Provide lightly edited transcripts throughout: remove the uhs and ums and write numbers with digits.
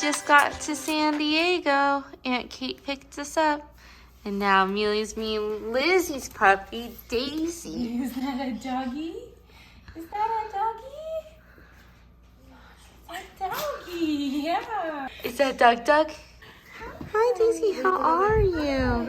just got to San Diego. Aunt Kate picked us up. And now Amelia's meeting Lizzie's puppy, Daisy. Is that a doggy? Is that a doggy? A doggy, yeah. Is that Doug? Hi, Daisy. How are you?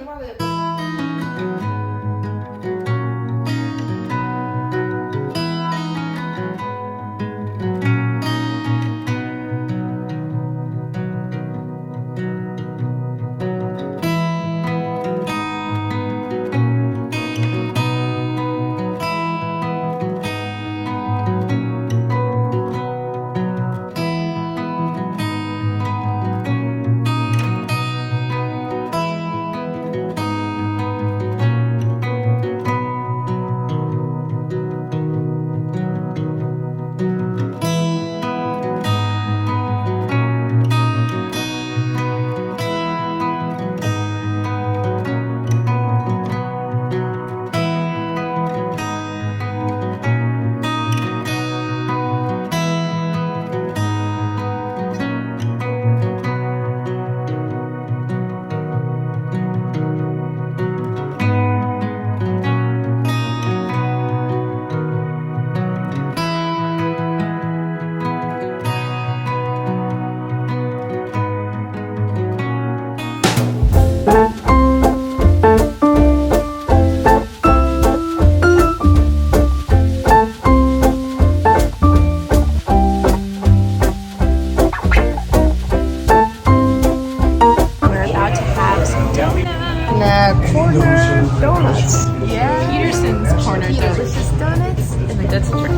Corner donuts. Yeah. Peterson's corner donuts. Delicious donuts. And That's a trick.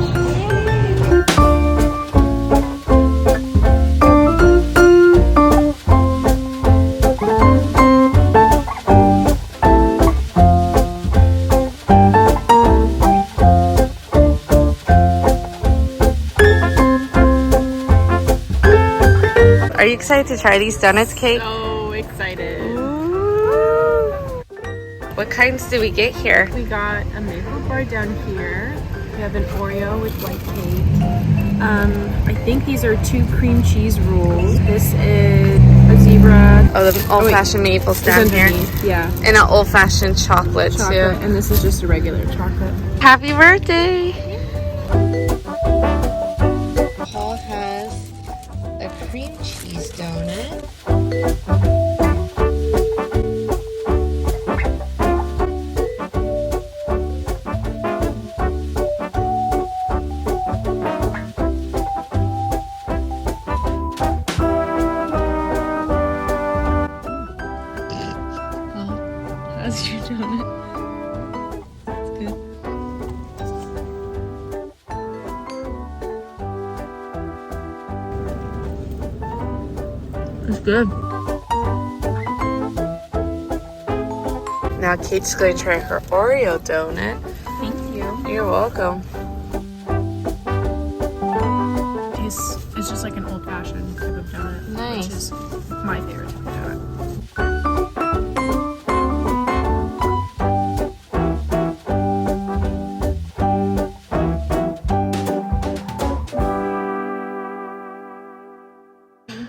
Are you excited to try these donuts, Kate? So excited. Ooh. What kinds did we get here? We got a maple bar down here. We have an Oreo with white cake. I think these are 2 cream cheese rolls. This is a zebra. Oh, the old-fashioned maples down here. Yeah. And an old-fashioned chocolate, too. And this is just a regular chocolate. Happy birthday! Paul has a cream cheese donut. How's your donut? It's good. It's good. Now Kate's going to try her Oreo donut. Thank you. You're welcome. It's just like an old-fashioned type of donut. Nice. Which is my favorite type of donut.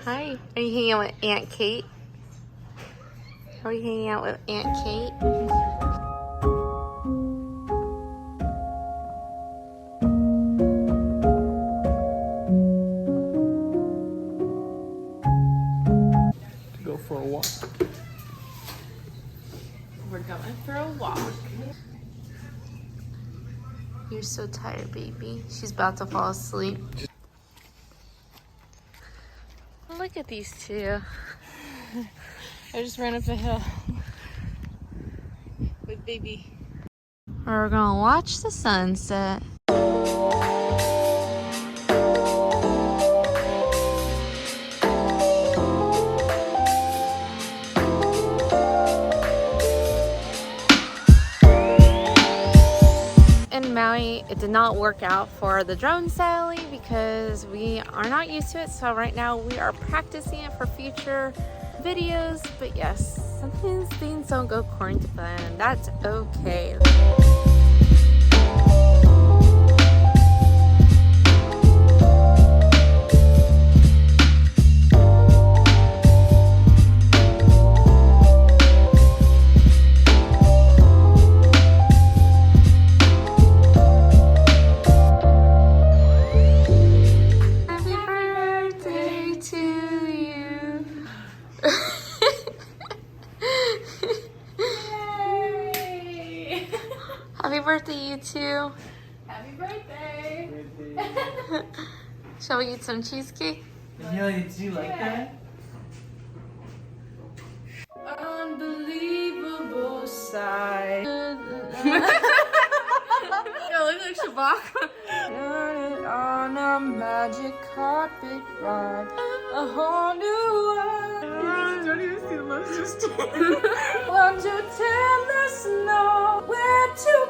Hi. Are you hanging out with Aunt Kate? Are you hanging out with Aunt Kate? Go for a walk. We're going for a walk. You're so tired, baby. She's about to fall asleep. Look at these two. I just ran up the hill with baby. We're gonna watch the sunset. In Maui, it did not work out for the drone Sally because we are not used to it. So right now we are practicing it for future videos. But yes, sometimes things don't go according to plan, and that's okay. too. Happy birthday! Shall we eat some cheesecake? Amelia, did you like that? Unbelievable sight. Yo, look like Shabak. On a magic carpet ride, a whole new world. Don't even see the monsters. Under tender snow, where to